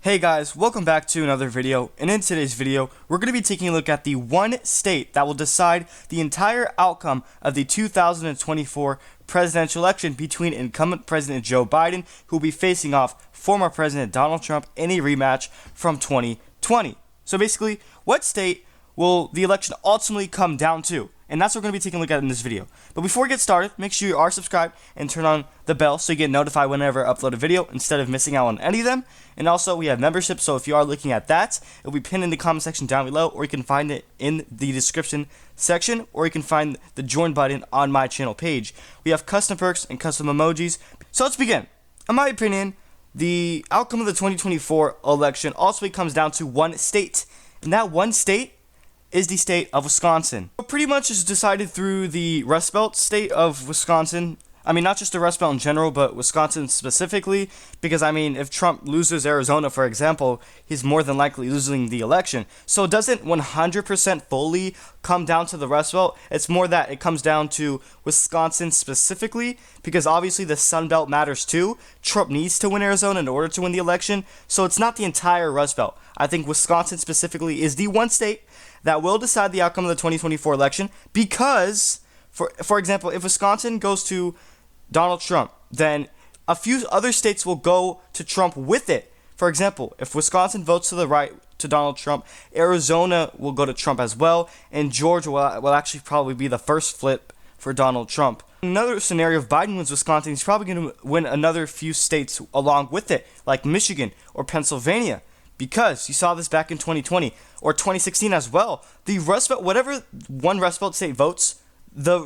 Hey guys, welcome back to another video, and in today's video, we're going to be taking a look at the one state that will decide the entire outcome of the 2024 presidential election between incumbent President Joe Biden, who will be facing off former President Donald Trump in a rematch from 2020. So basically, what state will the election ultimately come down to? And that's what we're going to be taking a look at in this video. But before we get started, make sure you are subscribed and turn on the bell so you get notified whenever I upload a video instead of missing out on any of them. And also, we have membership, so if you are looking at that, it will be pinned in the comment section down below, or you can find it in the description section, or you can find the join button on my channel page. We have custom perks and custom emojis. So let's begin. In my opinion, the outcome of the 2024 election ultimately comes down to one state, and that one state is the state of Wisconsin. It pretty much is decided through the Rust Belt state of Wisconsin. I mean, not just the Rust Belt in general, but Wisconsin specifically, because, I mean, if Trump loses Arizona, for example, he's more than likely losing the election. So it doesn't 100% fully come down to the Rust Belt. It's more that it comes down to Wisconsin specifically, because obviously the Sun Belt matters too. Trump needs to win Arizona in order to win the election, so it's not the entire Rust Belt. I think Wisconsin specifically is the one state that will decide the outcome of the 2024 election, because, for example, if Wisconsin goes to Donald Trump, then a few other states will go to Trump with it. For example, if Wisconsin votes to the right to Donald Trump, Arizona will go to Trump as well, and Georgia will actually probably be the first flip for Donald Trump. Another scenario, if Biden wins Wisconsin, he's probably going to win another few states along with it, like Michigan or Pennsylvania, because you saw this back in 2020 or 2016 as well. The Rust Belt, whatever one Rust Belt state votes, the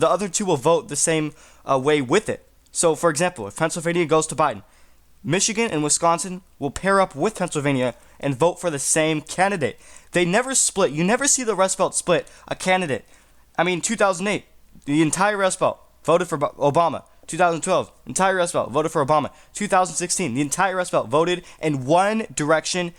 other two will vote the same way with it. So, for example, if Pennsylvania goes to Biden, Michigan and Wisconsin will pair up with Pennsylvania and vote for the same candidate. They never split. You never see the Rust Belt split a candidate. I mean, 2008, the entire Rust Belt voted for Obama. 2012, entire Rust Belt voted for Obama. 2016, the entire Rust Belt voted in one direction,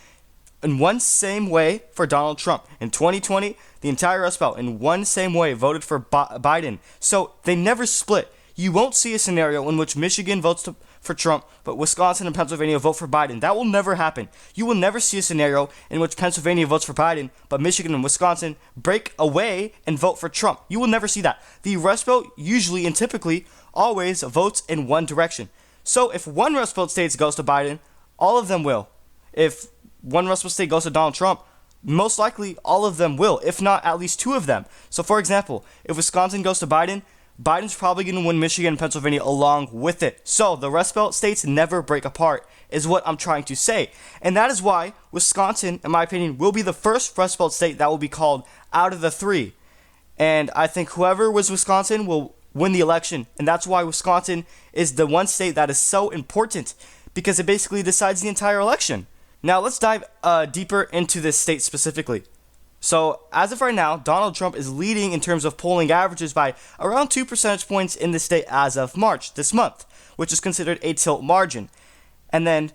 in one same way for Donald Trump. In 2020, the entire Rust Belt in one same way voted for Biden. So they never split. You won't see a scenario in which Michigan votes for Trump, but Wisconsin and Pennsylvania vote for Biden. That will never happen. You will never see a scenario in which Pennsylvania votes for Biden, but Michigan and Wisconsin break away and vote for Trump. You will never see that. The Rust Belt usually and typically always votes in one direction. So if one Rust Belt state goes to Biden, all of them will. If one Rust Belt state goes to Donald Trump, most likely all of them will, if not at least two of them. So for example, if Wisconsin goes to Biden, Biden's probably going to win Michigan and Pennsylvania along with it. So the Rust Belt states never break apart, is what I'm trying to say. And that is why Wisconsin, in my opinion, will be the first Rust Belt state that will be called out of the three. And I think whoever was Wisconsin will win the election. And that's why Wisconsin is the one state that is so important, because it basically decides the entire election. Now let's dive deeper into this state specifically. So, as of right now, Donald Trump is leading in terms of polling averages by around 2 percentage points in the state as of March, this month, which is considered a tilt margin. And then,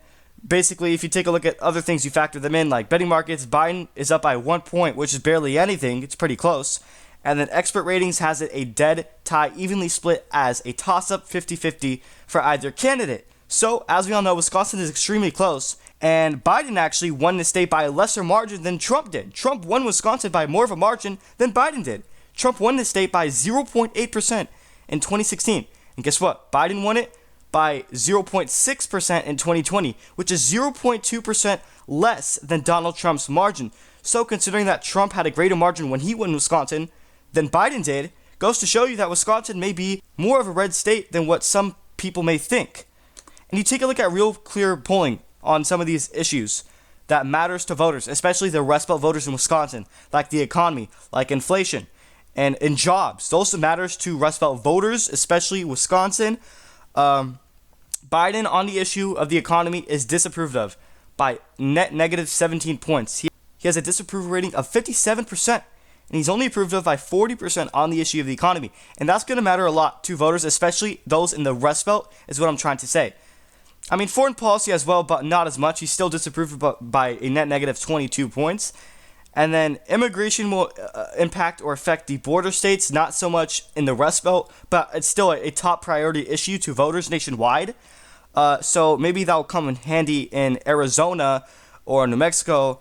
basically, if you take a look at other things, you factor them in, like betting markets, Biden is up by 1 point, which is barely anything. It's pretty close. And then expert ratings has it a dead tie, evenly split as a toss-up 50-50 for either candidate. So, as we all know, Wisconsin is extremely close, and Biden actually won the state by a lesser margin than Trump did. Trump won Wisconsin by more of a margin than Biden did. Trump won the state by 0.8% in 2016. And guess what? Biden won it by 0.6% in 2020, which is 0.2% less than Donald Trump's margin. So considering that Trump had a greater margin when he won Wisconsin than Biden did, goes to show you that Wisconsin may be more of a red state than what some people may think. And you take a look at real clear polling on some of these issues that matters to voters, especially the Rust Belt voters in Wisconsin, like the economy, like inflation, and jobs. Those matters to Rust Belt voters, especially Wisconsin. Biden on the issue of the economy is disapproved of by negative 17 points. He has a disapproval rating of 57%, and he's only approved of by 40% on the issue of the economy. And that's going to matter a lot to voters, especially those in the Rust Belt, is what I'm trying to say. I mean, foreign policy as well, but not as much. He's still disapproved by a net negative 22 points. And then immigration will impact or affect the border states, not so much in the Rust Belt, but it's still a top priority issue to voters nationwide. So maybe that will come in handy in Arizona or New Mexico,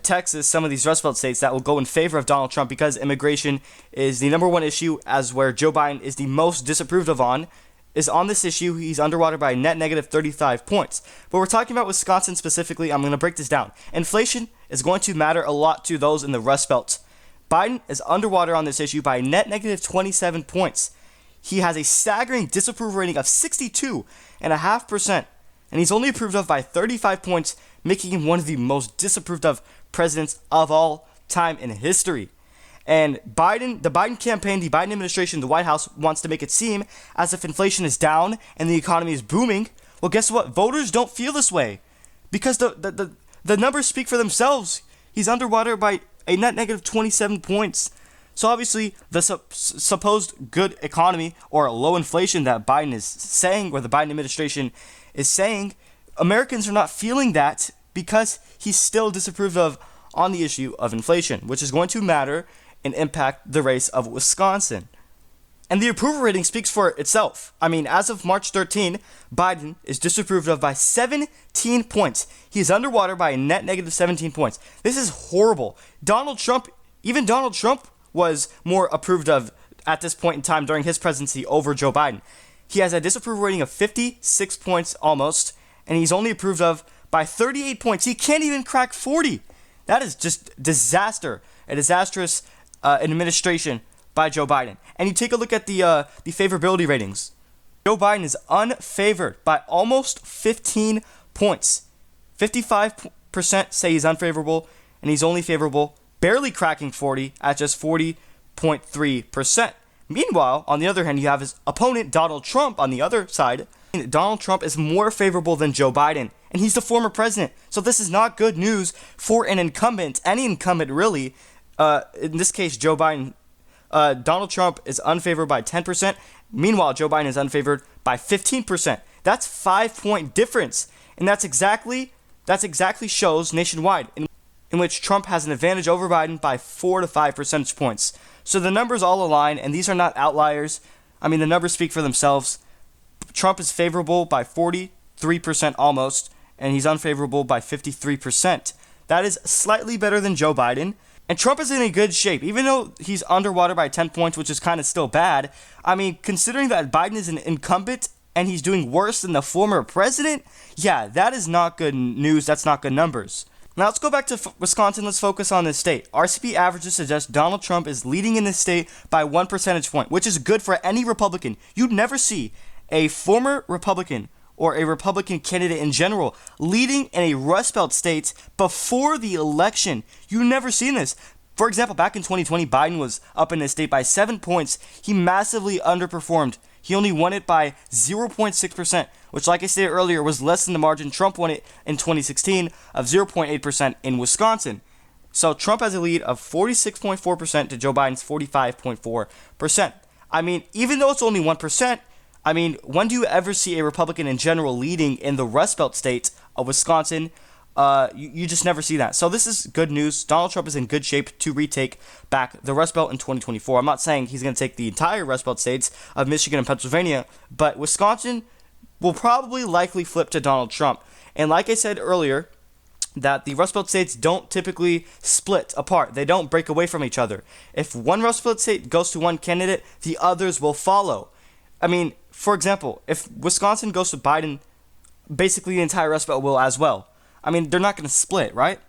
Texas, some of these Rust Belt states that will go in favor of Donald Trump because immigration is the number one issue, as where Joe Biden is the most disapproved of is on this issue. He's underwater by a net negative 35 points. But we're talking about Wisconsin specifically. I'm going to break this down. Inflation is going to matter a lot to those in the Rust Belt. Biden is underwater on this issue by a net negative 27 points. He has a staggering disapproval rating of 62.5%, and he's only approved of by 35 points, making him one of the most disapproved of presidents of all time in history. And the Biden campaign, the Biden administration, the White House wants to make it seem as if inflation is down and the economy is booming. Well, guess what? Voters don't feel this way because the numbers speak for themselves. He's underwater by a net negative 27 points. So obviously, the supposed good economy or low inflation that Biden is saying, or the Biden administration is saying, Americans are not feeling that because he's still disapproved of on the issue of inflation, which is going to matter and impact the race of Wisconsin. And the approval rating speaks for itself. I mean, as of March 13, Biden is disapproved of by 17 points. He is underwater by a net negative 17 points. This is horrible. Even Donald Trump was more approved of at this point in time during his presidency over Joe Biden. He has a disapproval rating of 56 points almost, and he's only approved of by 38 points. He can't even crack 40. That is just disaster. A disastrous administration by Joe Biden. And you take a look at the favorability ratings. Joe Biden is unfavored by almost 15 points. 55% say he's unfavorable, and he's only favorable, barely cracking 40 at just 40.3%. Meanwhile, on the other hand, you have his opponent, Donald Trump, on the other side. Donald Trump is more favorable than Joe Biden, and he's the former president. So this is not good news for an incumbent, any incumbent really. In this case, Joe Biden. Donald Trump is unfavored by 10%. Meanwhile, Joe Biden is unfavored by 15%. That's 5-point difference, and that's exactly shows nationwide in which Trump has an advantage over Biden by 4 to 5 percentage points. So the numbers all align, and these are not outliers. I mean, the numbers speak for themselves. Trump is favorable by 43% almost, and he's unfavorable by 53%. That is slightly better than Joe Biden. And Trump is in a good shape, even though he's underwater by 10 points, which is kind of still bad. I mean, considering that Biden is an incumbent and he's doing worse than the former president, yeah, that is not good news. That's not good numbers. Now let's go back to Wisconsin. Let's focus on this state. RCP averages suggest Donald Trump is leading in this state by 1 percentage point, which is good for any Republican. You'd never see a former Republican or a Republican candidate in general leading in a Rust Belt state before the election. You've never seen this. For example, back in 2020, Biden was up in this state by 7 points. He massively underperformed. He only won it by 0.6%, which, like I stated earlier, was less than the margin Trump won it in 2016 of 0.8% in Wisconsin. So Trump has a lead of 46.4% to Joe Biden's 45.4%. I mean, even though it's only 1%, I mean, when do you ever see a Republican in general leading in the Rust Belt state of Wisconsin? You just never see that. So this is good news. Donald Trump is in good shape to retake back the Rust Belt in 2024. I'm not saying he's going to take the entire Rust Belt states of Michigan and Pennsylvania, but Wisconsin will probably likely flip to Donald Trump. And like I said earlier, that the Rust Belt states don't typically split apart. They don't break away from each other. If one Rust Belt state goes to one candidate, the others will follow. I mean, for example, if Wisconsin goes to Biden, basically the entire Rust Belt will as well. I mean, they're not going to split, right?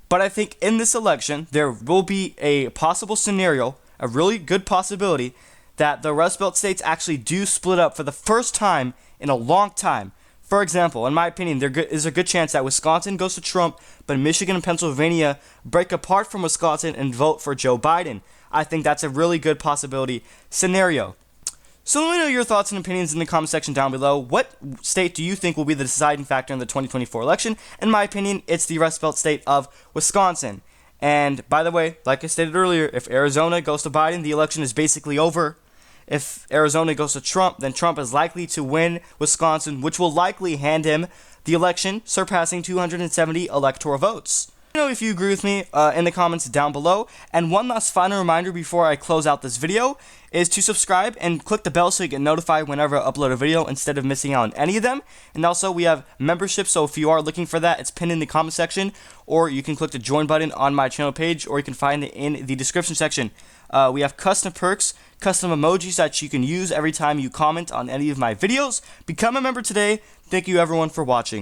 But I think in this election, there will be a possible scenario, a really good possibility, that the Rust Belt states actually do split up for the first time in a long time. For example, in my opinion, there is a good chance that Wisconsin goes to Trump, but Michigan and Pennsylvania break apart from Wisconsin and vote for Joe Biden. I think that's a really good possibility scenario. So let me know your thoughts and opinions in the comment section down below. What state do you think will be the deciding factor in the 2024 election? In my opinion, it's the Rust Belt state of Wisconsin. And by the way, like I stated earlier, if Arizona goes to Biden, the election is basically over. If Arizona goes to Trump, then Trump is likely to win Wisconsin, which will likely hand him the election, surpassing 270 electoral votes. Let me know if you agree with me in the comments down below. And one last final reminder before I close out this video is to subscribe and click the bell so you get notified whenever I upload a video instead of missing out on any of them. And also we have membership, so if you are looking for that, it's pinned in the comment section, or you can click the join button on my channel page, or you can find it in the description section. We have custom perks, custom emojis that you can use every time you comment on any of my videos. Become a member today. Thank you everyone for watching.